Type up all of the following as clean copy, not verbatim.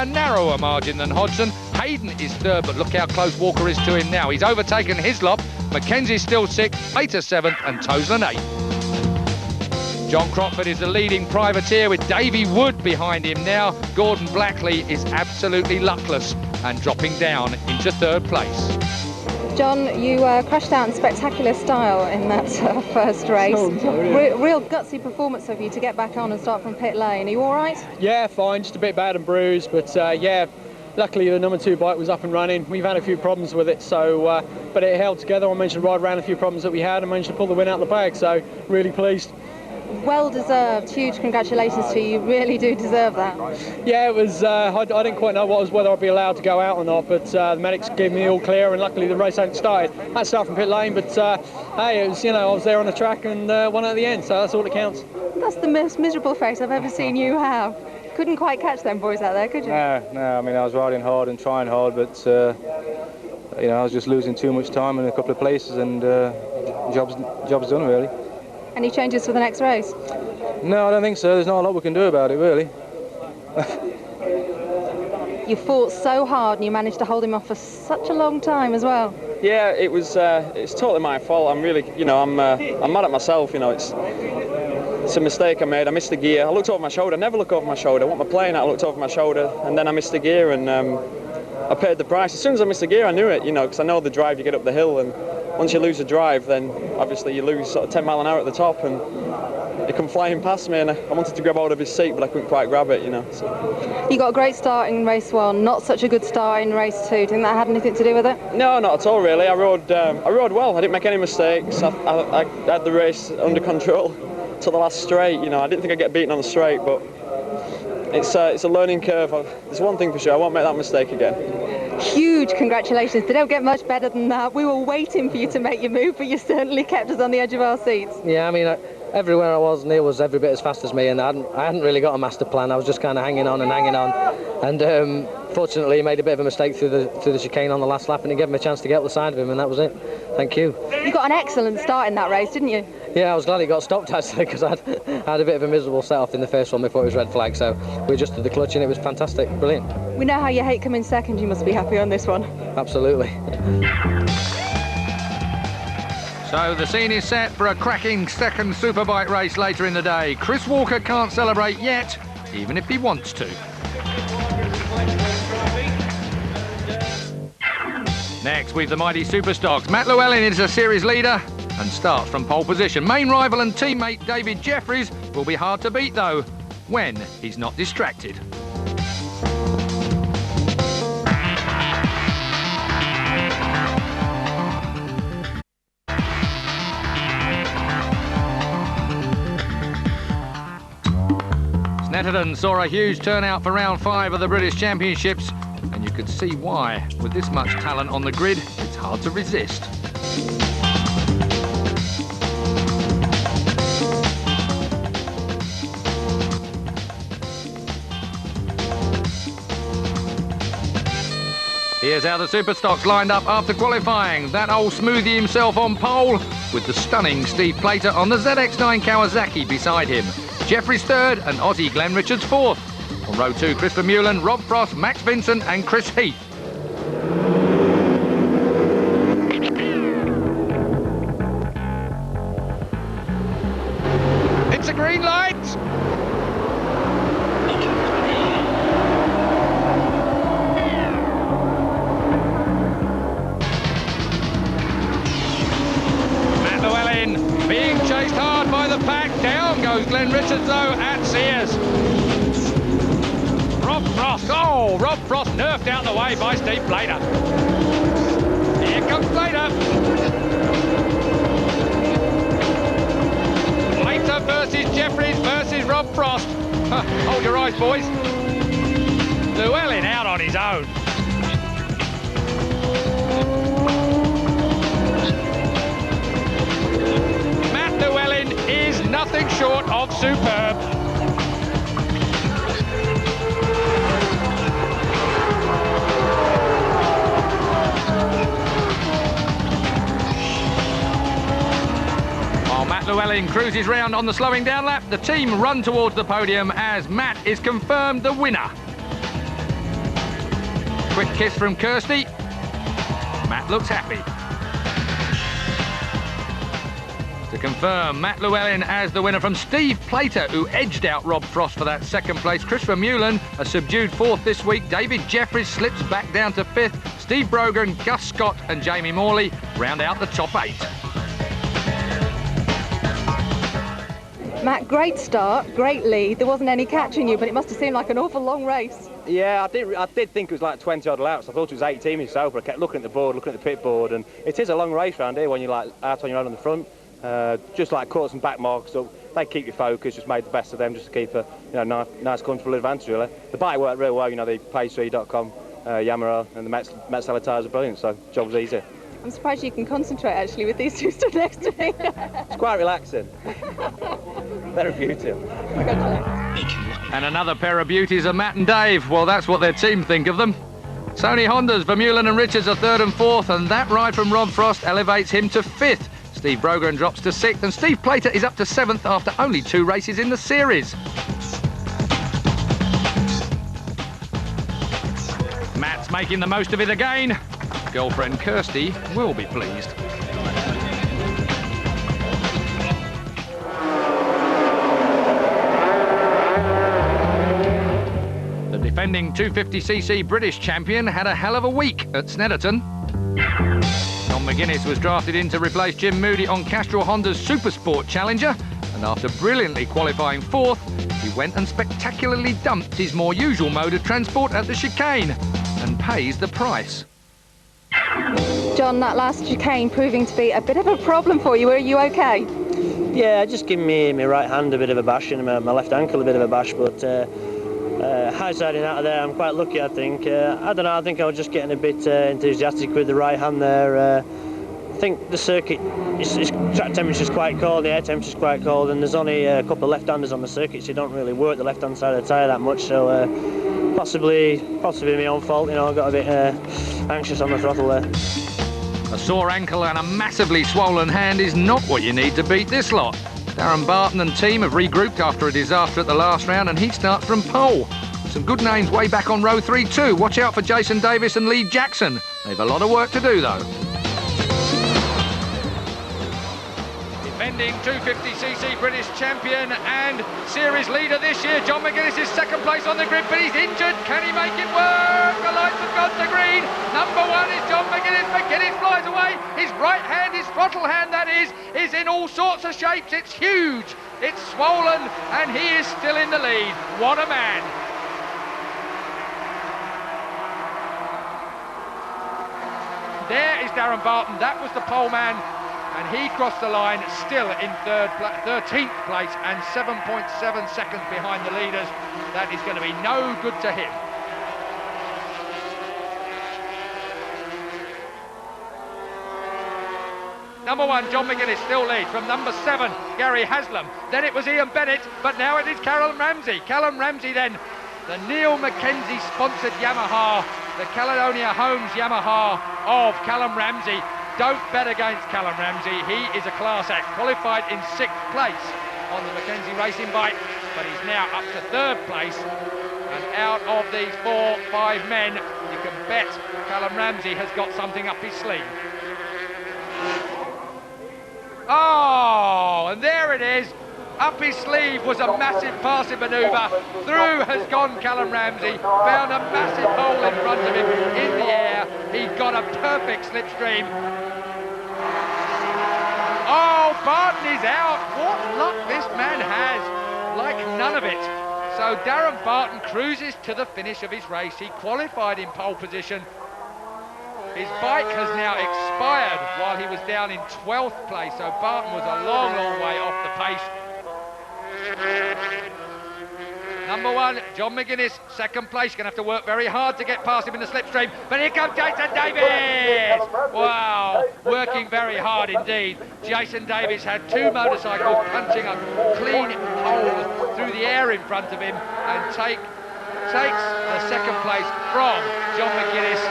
a narrower margin than Hodgson. Hayden is third, but look how close Walker is to him now. He's overtaken Hislop. Mackenzie's still sixth, Pater seventh, and Tosland eighth. John Crockford is the leading privateer with Davey Wood behind him now. Gordon Blackley is absolutely luckless and dropping down into third place. John, you crashed out in spectacular style in that first race. Real gutsy performance of you to get back on and start from pit lane. Are you all right? Yeah, fine. Just a bit bad and bruised, but yeah, luckily the number 2 bike was up and running. We've had a few problems with it, so but it held together. I managed to ride around a few problems that we had and managed to pull the win out of the bag, so really pleased. Well deserved. Huge congratulations to you. You really do deserve that. Yeah, it was. I didn't quite know whether I'd be allowed to go out or not, but the medics gave me all clear, and luckily the race hadn't started. I had to start from pit lane, but hey, it was, I was there on the track and won at the end, so that's all that counts. That's the most miserable face I've ever seen you have. Couldn't quite catch them boys out there, could you? No. I mean, I was riding hard and trying hard, but I was just losing too much time in a couple of places, and job's done really. Any changes for the next race? No, I don't think so. There's not a lot we can do about it, really. You fought so hard and you managed to hold him off for such a long time as well. Yeah, it was. It's totally my fault. I'm really, I'm mad at myself. It's a mistake I made. I missed the gear. I looked over my shoulder. I never look over my shoulder. I want my plane out. I looked over my shoulder, and then I missed the gear, and I paid the price. As soon as I missed the gear, I knew it. Because I know the drive. You get up the hill, and once you lose the drive, then obviously you lose sort of 10 mile an hour at the top, and he come flying past me, and I wanted to grab hold of his seat, but I couldn't quite grab it, So. You got a great start in race 1, not such a good start in race 2. Do you think that had anything to do with it? No, not at all, really. I rode well. I didn't make any mistakes. I had the race under control till the last straight. I didn't think I'd get beaten on the straight, but it's a learning curve. There's one thing for sure: I won't make that mistake again. Huge congratulations. They don't get much better than that. We were waiting for you to make your move, but you certainly kept us on the edge of our seats. Yeah, I mean, everywhere I was, Neil was every bit as fast as me, and I hadn't really got a master plan. I was just kind of hanging on, and fortunately he made a bit of a mistake through the chicane on the last lap, and it gave him a chance to get up the side of him, and that was it. Thank you. You got an excellent start in that race, didn't you? Yeah, I was glad it got stopped actually, because I had a bit of a miserable set off in the first one before it was red flag, so we adjusted the clutch and it was fantastic, brilliant. We know how you hate coming second. You must be happy on this one. Absolutely. So the scene is set for a cracking second Superbike race later in the day. Chris Walker can't celebrate yet, even if he wants to. Next, we've the mighty Superstocks. Matt Llewellyn is a series leader and starts from pole position. Main rival and teammate David Jeffries will be hard to beat, though, when he's not distracted. Snetterton saw a huge turnout for round 5 of the British Championships, and you could see why. With this much talent on the grid, it's hard to resist. Here's how the Superstocks lined up after qualifying. That old smoothie himself on pole, with the stunning Steve Plater on the ZX9 Kawasaki beside him. Jeffries third and Aussie Glenn Richards fourth. On row 2, Christopher Mullen, Rob Frost, Max Vincent and Chris Heath. It's a green light! Matt Llewellyn being chased hard by the pack. Down goes Glenn Richards though at Sears. Rob Frost, Rob Frost nerfed out the way by Steve Plater. Here comes Plater. Plater versus Jeffries versus Rob Frost. Hold your eyes, boys. Llewellyn out on his own. Matt Llewellyn is nothing short of superb. While Matt Llewellyn cruises round on the slowing down lap, the team run towards the podium as Matt is confirmed the winner. quick kiss from Kirsty. Matt looks happy. To confirm, Matt Llewellyn as the winner from Steve Plater, who edged out Rob Frost for that second place. Christopher Mullen, a subdued fourth this week. David Jeffries slips back down to fifth. Steve Brogan, Gus Scott and Jamie Morley round out the top 8. Matt, great start, great lead. There wasn't any catching you, but it must have seemed like an awful long race. Yeah, I did think it was like 20 odd laps. I thought it was 18 myself, but I kept looking at the board, looking at the pit board, and it is a long race round here when you're like out on your own on the front. Just like caught some back marks up, they keep you focused, just made the best of them, just to keep a nice comfortable advantage really. The bike worked real well, the Page3.com, Yamaha and the Metzeler tyres are brilliant, so job was easy. I'm surprised you can concentrate actually with these two stood next to me. It's quite relaxing. Very beautiful. And another pair of beauties are Matt and Dave. Well, that's what their team think of them. Sony Hondas, Vermeulen and Richards are 3rd and 4th, and that ride from Rob Frost elevates him to 5th. Steve Brogan drops to 6th, and Steve Plater is up to 7th after only 2 races in the series. Matt's making the most of it again. Girlfriend Kirsty will be pleased. The defending 250cc British champion had a hell of a week at Snetterton. John McGuinness was drafted in to replace Jim Moody on Castrol Honda's Supersport Challenger, and after brilliantly qualifying 4th, he went and spectacularly dumped his more usual mode of transport at the chicane, and pays the price. John, that last chicane proving to be a bit of a problem for you. Are you okay? Yeah, just giving me my right hand a bit of a bash and my left ankle a bit of a bash, but high-siding out of there, I'm quite lucky, I think. I don't know, I think I was just getting a bit enthusiastic with the right hand there. I think the circuit, track temperature's quite cold, the air temperature's quite cold, and there's only a couple of left-handers on the circuit, so you don't really work the left-hand side of the tyre that much, so possibly my own fault, I got a bit anxious on the throttle there. A sore ankle and a massively swollen hand is not what you need to beat this lot. Darren Barton and team have regrouped after a disaster at the last round, and he starts from pole. Some good names way back on row 3 too. Watch out for Jason Davis and Lee Jackson. They've a lot of work to do though. Defending 250cc British champion and series leader this year, John McGuinness is 2nd place on the grid, but he's injured. Can he make it work? The lights have gone to green. Number 1 is John McGuinness. McGuinness flies away. His right hand, his throttle hand that is in all sorts of shapes. It's huge. It's swollen, and he is still in the lead. What a man. There is Darren Barton. That was the pole man. And he crossed the line still in 13th place and 7.7 seconds behind the leaders. That is going to be no good to him. Number 1, John McGuinness still leads from number 7, Gary Haslam. Then it was Ian Bennett, but now it is Callum Ramsey. Callum Ramsey then, the Neil Mackenzie sponsored Yamaha, the Caledonia Homes Yamaha of Callum Ramsey. Don't bet against Callum Ramsey. He is a class act. Qualified in 6th place on the Mackenzie racing bike, but he's now up to 3rd place. And out of these 4-5 men, you can bet Callum Ramsey has got something up his sleeve. Oh, and there it is. Up his sleeve was a massive passing manoeuvre. Through has gone Callum Ramsey. Found a massive hole in front of him in the air. He got a perfect slipstream. Oh, Barton is out. What luck this man has. Like none of it. So Darren Barton cruises to the finish of his race. He qualified in pole position. His bike has now expired while he was down in 12th place. So Barton was a long, long way off the pace. Number 1, John McGuinness, 2nd place. Going to have to work very hard to get past him in the slipstream. But here comes Jason Davis! Wow, working very hard indeed. Jason Davis had 2 motorcycles punching a clean hole through the air in front of him and takes the 2nd place from John McGuinness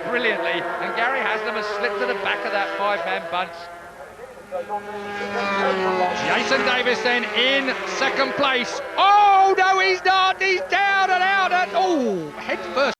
brilliantly. And Gary Haslam has slipped to the back of that 5-man bunch. Jason Davis then in 2nd place. Oh, no, he's not. He's down and out. And, oh, head first.